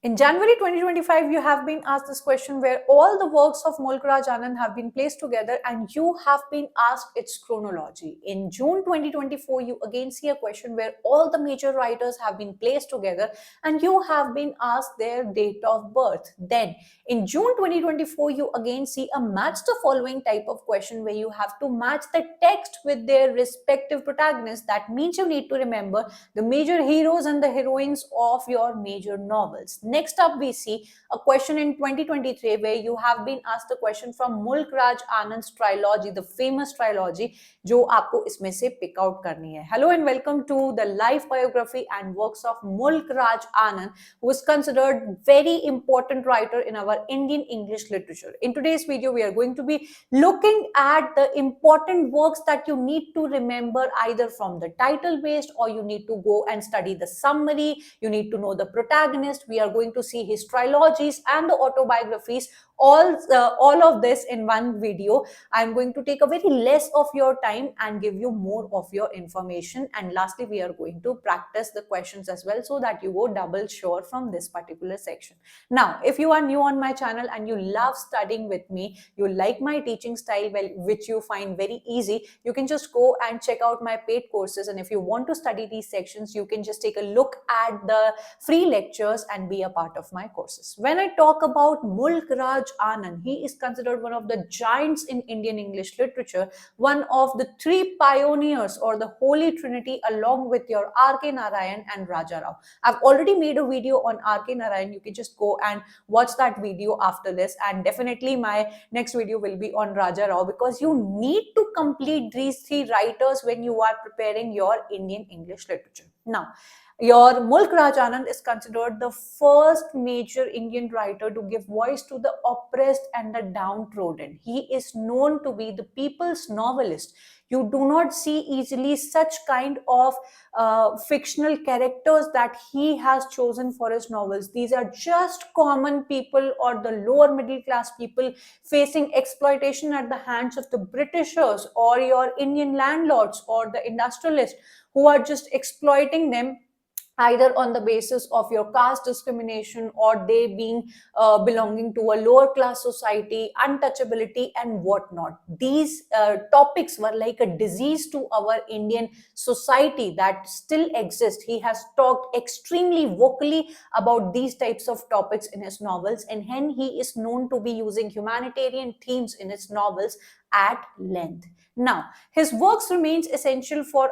In January 2025, you have been asked this question where all the works of Mulk Raj Anand have been placed together and you have been asked its chronology. In June 2024, you again see a question where all the major writers have been placed together and you have been asked their date of birth. Then, in June 2024, you again see a match the following type of question where you have to match the text with their respective protagonists. That means you need to remember the major heroes and the heroines of your major novels. Next up, we see a question in 2023 where you have been asked a question from Mulk Raj Anand's trilogy, the famous trilogy, जो आपको इसमें से pick out करनी है. Hello and welcome to the life biography and works of Mulk Raj Anand, who is considered very important writer in our Indian English literature. In today's video, we are going to be looking at the important works that you need to remember either from the title based or you need to go and study the summary. You need to know the protagonist. We are going to see his trilogies and the autobiographies, all of this in one video. I'm going to take a very less of your time and give you more of your information, and lastly we are going to practice the questions as well so that you go double sure from this particular section. Now, if you are new on my channel and you love studying with me, you like my teaching style, well, which you find very easy, you can just go and check out my paid courses. And if you want to study these sections, you can just take a look at the free lectures and be a part of my courses. When I talk about Mulk Raj Anand, he is considered one of the giants in Indian English literature, one of the three pioneers or the Holy Trinity, along with your R.K. Narayan and Raja Rao. I've already made a video on R.K. Narayan. You can just go and watch that video after this, and definitely my next video will be on Raja Rao, because you need to complete these three writers when you are preparing your Indian English literature. Now, your Mulk Raj Anand is considered the first major Indian writer to give voice to the oppressed and the downtrodden. He is known to be the people's novelist. You do not see easily such kind of fictional characters that he has chosen for his novels. These are just common people or the lower middle class people facing exploitation at the hands of the Britishers or your Indian landlords or the industrialists who are just exploiting them either on the basis of your caste discrimination or they being belonging to a lower class society, untouchability and whatnot. These topics were like a disease to our Indian society that still exists. He has talked extremely vocally about these types of topics in his novels, and hence he is known to be using humanitarian themes in his novels at length. Now, his works remains essential for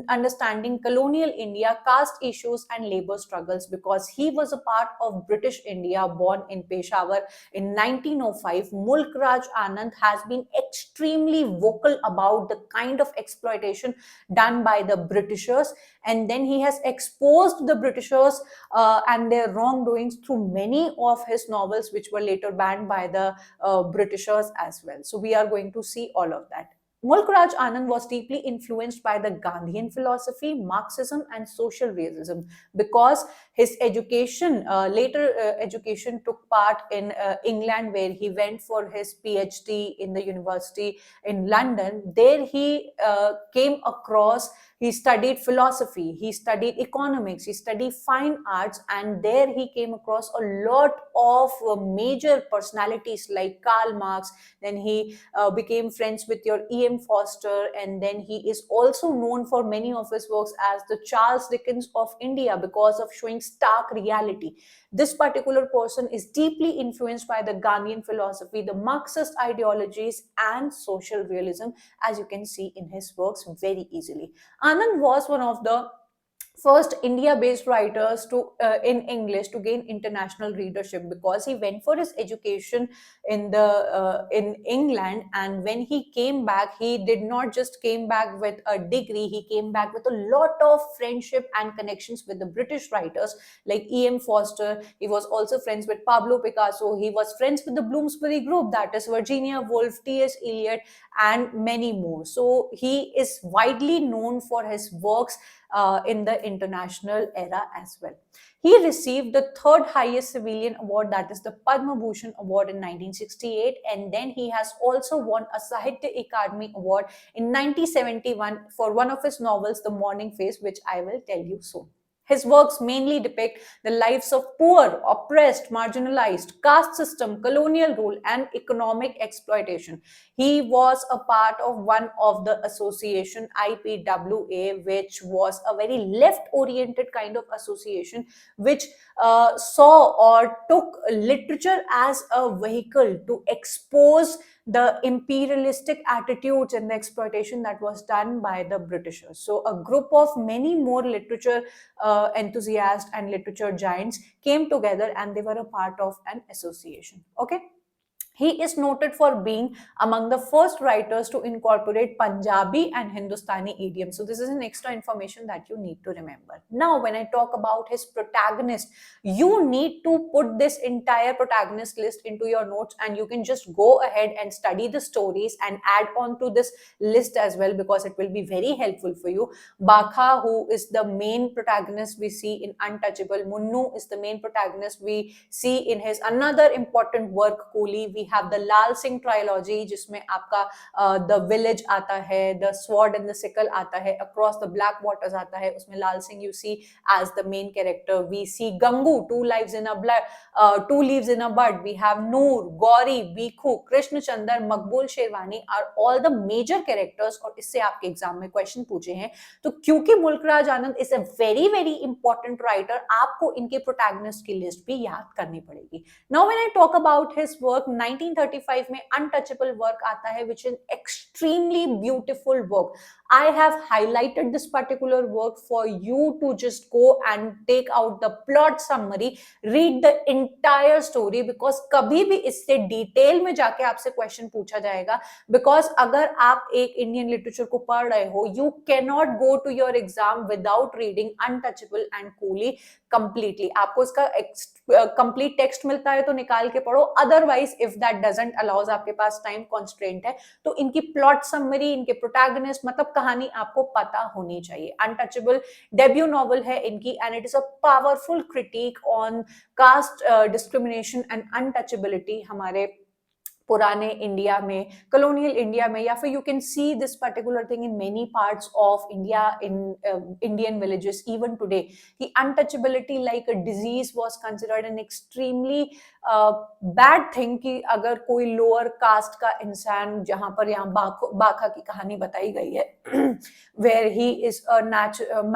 understanding colonial India, caste issues and labor struggles, because he was a part of British India, born in Peshawar in 1905. Mulk Raj Anand has been extremely vocal about the kind of exploitation done by the Britishers, and then he has exposed the Britishers and their wrongdoings through many of his novels, which were later banned by the Britishers as well. So we are going to see all of that. Mulk Raj Anand was deeply influenced by the Gandhian philosophy, Marxism, and social realism, because his education, later education, took part in England, where he went for his PhD in the university in London. There he came across, he studied philosophy, he studied economics, he studied fine arts, and there he came across a lot of major personalities like Karl Marx. Then he became friends with your E.M. Foster, and then he is also known for many of his works as the Charles Dickens of India, because of showing stark reality. This particular person is deeply influenced by the Gandhian philosophy, the Marxist ideologies and social realism, as you can see in his works very easily. Anand was one of the first India-based writers to in English to gain international readership, because he went for his education in England, and when he came back, he did not just came back with a degree. He came back with a lot of friendship and connections with the British writers like E.M. Foster. He was also friends with Pablo Picasso. He was friends with the Bloomsbury Group, that is Virginia Woolf, T.S. Eliot, and many more. So he is widely known for his works in the international era as well. He received the third highest civilian award, that is the Padma Bhushan Award, in 1968, and then he has also won a Sahitya Akademi Award in 1971 for one of his novels, The Morning Face, which I will tell you soon. His works mainly depict the lives of poor, oppressed, marginalized, caste system, colonial rule, and economic exploitation. He was a part of one of the association IPWA, which was a very left-oriented kind of association, which saw or took literature as a vehicle to expose the imperialistic attitudes and the exploitation that was done by the Britishers. So, a group of many more literature enthusiasts and literature giants came together and they were a part of an association. Okay. He is noted for being among the first writers to incorporate Punjabi and Hindustani idioms. So, this is an extra information that you need to remember. Now, when I talk about his protagonist, you need to put this entire protagonist list into your notes, and you can just go ahead and study the stories and add on to this list as well, because it will be very helpful for you. Bakha, who is the main protagonist we see in Untouchable. Munnu is the main protagonist we see in his another important work, Coolie. We have the Lal Singh trilogy, जिसमें आपका The Village आता है, The Sword and the Sickle आता है, Across the Black Waters आता है, उसमें Lal Singh you see as the main character. We see Gangu, Two Leaves in a Bud. We have Noor, Gauri, Bikhu, Krishna Chandar, Maqbul Sherwani are all the major characters, और इससे आपके exam में question पूछे हैं. तो क्योंकि Mulk Raj Anand is a very very important writer, आपको इनके प्रोटैगनिस्ट की लिस्ट भी याद करनी पड़ेगी. Now when I talk about his work, 1935 में अनटचेबल वर्क आता है, which is extremely beautiful work. I have highlighted this particular work for you to just go and take out the plot summary, read the entire story, because कभी भी इससे detail में जाके आपसे question पूछा जाएगा. बिकॉज अगर आप एक इंडियन लिटरेचर को पढ़ रहे हो, you can not go to your exam without reading untouchable and Coolie completely. आपको इसका कंप्लीट टेक्स्ट मिलता है तो निकाल के पढ़ो, otherwise if that doesn't allows, आपके पास टाइम कॉन्स्ट्रेंट है, तो इनकी प्लॉट समरी, इनके प्रोटैगनिस्ट, मतलब कहानी आपको पता होनी चाहिए. अनटचेबल डेब्यू नॉवल है इनकी, and it is a powerful critic on caste discrimination and untouchability हमारे पुराने इंडिया में, colonial इंडिया में, या फिर you can see this particular thing in many parts of India, in Indian villages even today. The untouchability like a disease was considered an extremely bad thing कि अगर कोई lower caste का इंसान, जहाँ पर यहाँ बाखा की कहानी बताई गई है, where he is a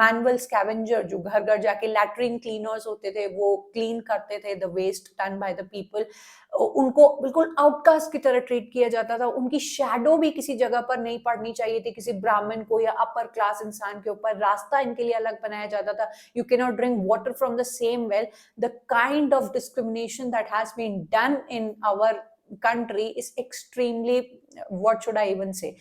manual scavenger, जो घर घर जाके latrine cleaners होते थे, वो clean करते थे the waste done by the people. उनको बिल्कुल आउटकास्ट की तरह ट्रीट किया जाता था. उनकी शैडो भी किसी जगह पर नहीं पड़नी चाहिए थी किसी ब्राह्मण को या अपर क्लास इंसान के ऊपर. रास्ता इनके लिए अलग बनाया जाता था. You can not drink water from the same well. The kind of discrimination that has been done in our country is extremely, what should I even say.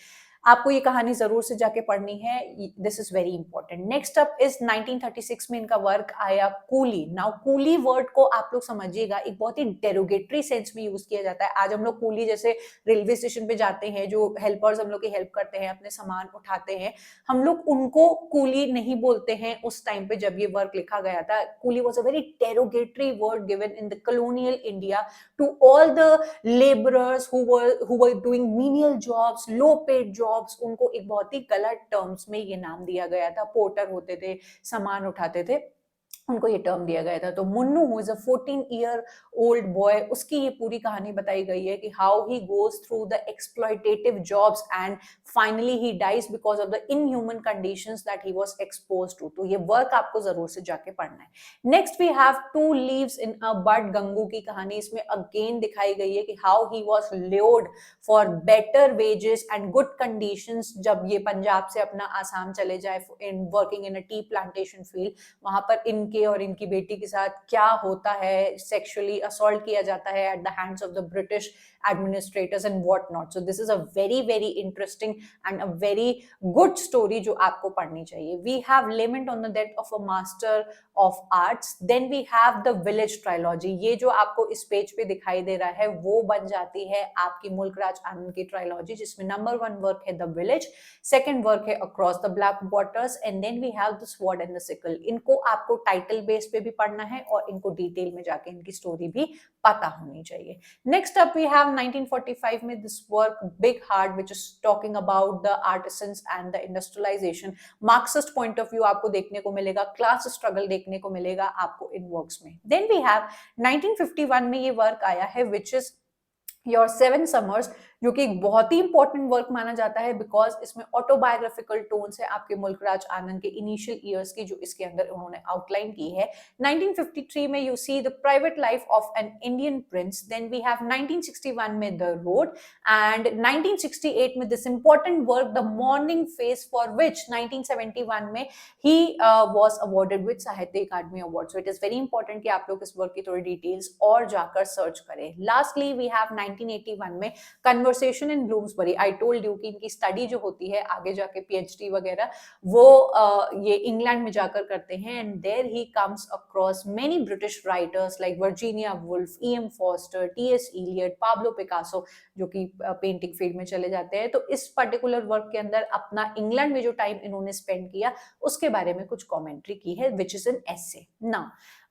आपको ये कहानी जरूर से जाके पढ़नी है. This is very important. Next up is 1936 में इनका वर्क आया कूली. नाउ कूली वर्ड को आप लोग समझिएगा, एक बहुत ही डेरोगेटरी सेंस में यूज किया जाता है. आज हम लोग कूली जैसे रेलवे स्टेशन पे जाते हैं, जो हेल्पर्स हम लोग की हेल्प करते हैं, अपने सामान उठाते हैं, हम लोग उनको कूली नहीं बोलते हैं उस टाइम पे जब ये वर्क लिखा गया था. Coolie was a very derogatory word given in the colonial India to all the laborers who were doing menial jobs, low paid jobs. उनको एक बहुत ही गलत टर्म्स में ये नाम दिया गया था. पोर्टर होते थे, सामान उठाते थे, उनको ये टर्म दिया गया था. तो Munnu who is a 14-year-old boy, उसकी ये पूरी कहानी बताई गई है कि how he goes through the exploitative jobs and finally he dies because of the inhuman conditions that he was exposed to. तो ये वर्क आपको जरूर से जाके पढ़ना है. Next we have two leaves in a bud. Gangu की कहानी इसमें अगेन दिखाई गई है कि how he was lured for better wages and good conditions. जब ये पंजाब से अपना आसाम चले जाए in working in a tea plantation field, वहां पर इनके और इनकी बेटी के साथ क्या होता है, सेक्सुअली असॉल्ट किया जाता है at the hands of the British administrators and what not. So this is a very very interesting and a very good story जो आपको पढ़नी चाहिए. We have lament on the death of a master of arts. Then we have the village trilogy. ये जो आपको इस page पे दिखाई दे रहा है वो बन जाती है आपकी मुल्कराज आनंद की ट्रायलॉजी, जिसमें नंबर 1 वर्क है द विलेज, सेकंड वर्क है across the black waters, and then we have the sword and the sickle. इनको आपको टाइटल टाइटल बेस पे भी पढ़ना है और इनको डिटेल में जाके इनकी स्टोरी भी पता होनी चाहिए। नेक्स्ट अप वी हैव 1945 में this work big heart which is talking about the artisans and the industrialisation. Marxist point of view आपको देखने को मिलेगा, क्लास स्ट्रगल देखने को मिलेगा आपको इन वर्क्स में। देन वी हैव 1951 में ये वर्क आया है which is your seven summers, जो कि एक बहुत ही इंपॉर्टेंट वर्क माना जाता है बिकॉज इसमें ऑटोबायोग्राफिकल टोन्स है आपके मुल्कराज आनंद के इनिशियल ईयर्स की, जो इसके अंदर उन्होंने आउटलाइन की है। 1953 में you see the private life of an Indian prince. Then we have 1961 में द रोड एंड 1968 में this important work the morning face for which 1971 में he was awarded with Sahitya Akademi award. So it is very important कि आप लोग इस work की थोड़ी details और जाकर सर्च करें। लास्टली वी हैव 1981 में conversation in Bloomsbury. I told you कि इनकी स्टडी जो होती है आगे जाके पीएचडी वगैरह वो ये इंग्लैंड में जाकर करते हैं and there he comes across many British writers like Virginia Woolf, E M. Forster, T S. Eliot, Pablo Picasso, जो कि पेंटिंग फील्ड में चले जाते हैं। तो इस पर्टिकुलर वर्क के अंदर अपना इंग्लैंड में जो टाइम इन्होंने स्पेंड किया उसके बारे में कुछ कॉमेंट्री की है which is an essay. Now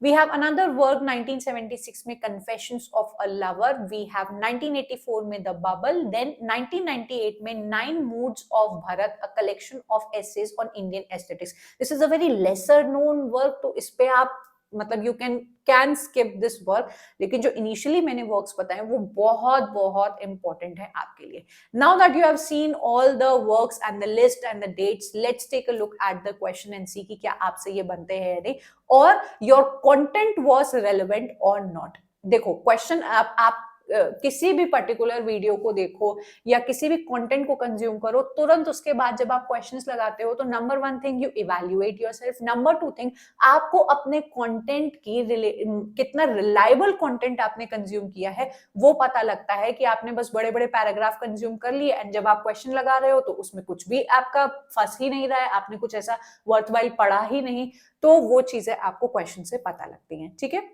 we have another work 1976 में Confessions of a Lover, we have 1984 में The Bubble, then 1998 में Nine Moods of Bharat, a collection of essays on Indian aesthetics. This is a very lesser known work, तो इस पे आप मतलब you can skip this work, लेकिन जो initially मैंने वर्क्स बताए वो बहुत बहुत इंपॉर्टेंट है आपके लिए। Now that you have seen all the works and the list and the dates, let's take a look at the question and see कि क्या आपसे ये बनते हैं या नहीं, और योर कंटेंट वाज रेलेवेंट और नॉट। देखो क्वेश्चन आप किसी भी पर्टिकुलर वीडियो को देखो या किसी भी कंटेंट को कंज्यूम करो, तुरंत उसके बाद जब आप क्वेश्चंस लगाते हो तो number one thing you evaluate yourself, number two thing आपको अपने कंटेंट की कितना रिलायबल कंटेंट आपने कंज्यूम किया है वो पता लगता है कि आपने बस बड़े बड़े पैराग्राफ कंज्यूम कर लिए एंड जब आप क्वेश्चन लगा रहे हो तो उसमें कुछ भी आपका फंस ही नहीं रहा है, आपने कुछ ऐसा वर्थवाइल पढ़ा ही नहीं, तो वो चीजें आपको क्वेश्चन से पता लगती हैं। ठीक है,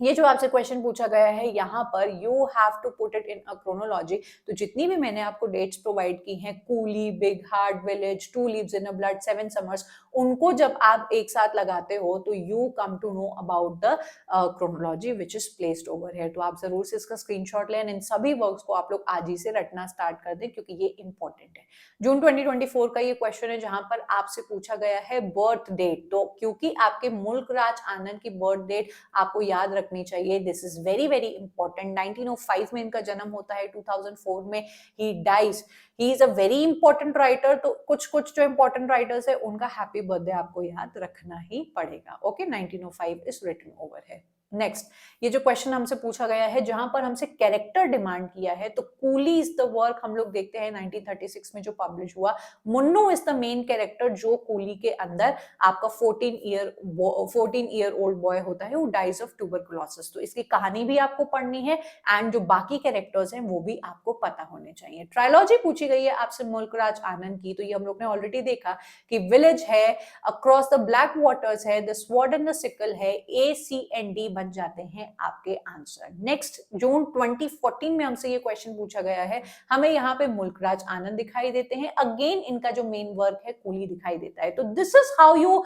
ये जो आपसे क्वेश्चन पूछा गया है यहाँ पर you have to put it in a chronology. तो जितनी भी मैंने आपको डेट्स प्रोवाइड की हैं, Coolie, big heart, village, two leaves in a blood, seven summers, उनको जब आप एक साथ लगाते हो तो you come to know about the chronology which is placed over here. तो आप जरूर से इसका स्क्रीनशॉट लें, इन सभी वर्क्स को आप लोग आज ही से रटना स्टार्ट कर दें क्योंकि ये इंपॉर्टेंट है। जून 2024 का ये क्वेश्चन है जहां पर आपसे पूछा गया है बर्थ डेट। तो क्योंकि आपके मुल्कराज आनंद की बर्थ डेट आपको याद रखनी चाहिए, this is very very important. 1905 में इनका जन्म होता है, 2004 में ही dies. He is a very important writer. तो कुछ कुछ जो इंपॉर्टेंट राइटर्स है उनका हैप्पी बर्थडे आपको याद रखना ही पड़ेगा। ओके, 1905 इज रिटन ओवर है। नेक्स्ट, ये जो क्वेश्चन हमसे पूछा गया है जहां पर हमसे कैरेक्टर डिमांड किया है, तो कूली इज द वर्क हम लोग देखते हैं 1936 में जो पब्लिश हुआ। Munnu is the main character जो कूली के अंदर आपका 14 ईयर ओल्ड बॉय होता है, वो डाइज ऑफ ट्यूबरकुलोसिस। तो इसकी कहानी भी आपको पढ़नी है एंड जो बाकी कैरेक्टर्स हैं वो भी आपको पता होने चाहिए। ट्रायलॉजी पूछी गई है आपसे मुल्कराज आनंद की, तो ये हम लोग ने ऑलरेडी देखा कि विलेज है, अक्रॉस द ब्लैक वाटर्स है, the sword and the sickle है, ACND बन जाते हैं आपके आंसर। नेक्स्ट, जून 2014 में हमसे ये क्वेश्चन पूछा गया है, हमें यहाँ पे मुल्कराज आनंद दिखाई देते हैं, अगेन इनका जो मेन वर्क है कूली दिखाई देता है। तो this is how you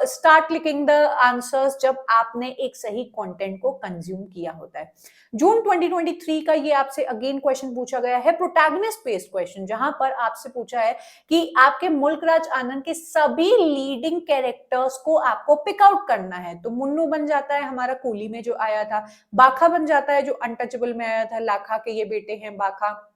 start clicking the answers, जब आपने एक सही कंटेंट को कंज्यूम किया होता है। जून 2023 का ये आपसे अगेन क्वेश्चन पूछा गया है, प्रोटैगनिस्ट बेस्ड क्वेश्चन, जहां पर आपसे पूछा है कि आपके मुल्कराज आनंद के सभी लीडिंग कैरेक्टर्स को आपको पिक आउट करना है। तो मुन्नू बन जाता है हमारा कूली में जो आया था, बाखा बन जाता है जो अनटचेबल में आया था, लाखा के ये बेटे हैं बाखा।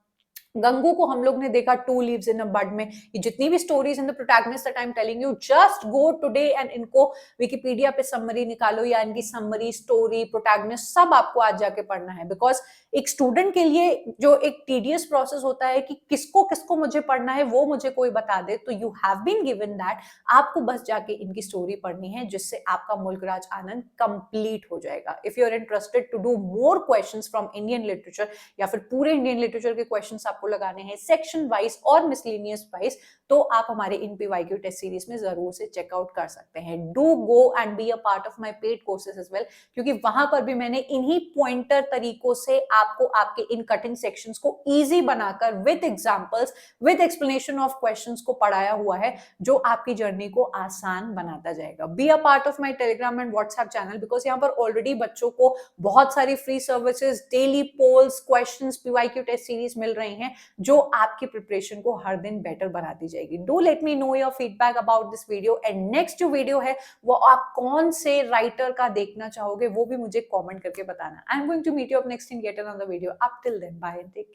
गंगू को हम लोग ने देखा टू लीव्स इन अ बड में। ये जितनी भी stories in the protagonist that I am telling you, just go today and इनको विकिपीडिया पे समरी निकालो या इनकी समरी, स्टोरी, प्रोटैगनिस्ट सब आपको आज जाके पढ़ना है। बिकॉज एक स्टूडेंट के लिए जो एक टीडियस प्रोसेस होता है कि किसको किसको मुझे पढ़ना है वो मुझे कोई बता दे, तो you have been given that, आपको बस जाके इनकी स्टोरी पढ़नी है जिससे आपका मुल्कराज आनंद कंप्लीट हो जाएगा। If you are interested to do more questions from Indian literature या फिर पूरे इंडियन लिटरेचर के क्वेश्चंस आपको आपको लगाने हैं सेक्शन वाइज और मिसलेनियस वाइज, तो आप हमारे इन पीवाईक्यू टेस्ट सीरीज में जरूर से चेकआउट कर सकते हैं। Do go and be a part of my paid courses as well, क्योंकि वहां पर भी मैंने इन्हीं पॉइंटर तरीकों से आपको आपके इन कटिंग सेक्शंस को इजी बनाकर with examples, with explanation of questions को पढ़ाया हुआ है, जो आपकी जर्नी को आसान बनाता जाएगा। Be a part of my Telegram and WhatsApp channel, because यहाँ पर ऑलरेडी बच्चों को बहुत सारी free services, daily polls, questions, PYQ test series मिल रही हैं, जो आपकी प्रिपरेशन को हर दिन बेटर बनाती जाएगी। Do let me know your feedback about this video, and next जो वीडियो है वो आप कौन से राइटर का देखना चाहोगे वो भी मुझे कमेंट करके बताना। I am going to meet you up next in yet another video. Up till then, bye and take care.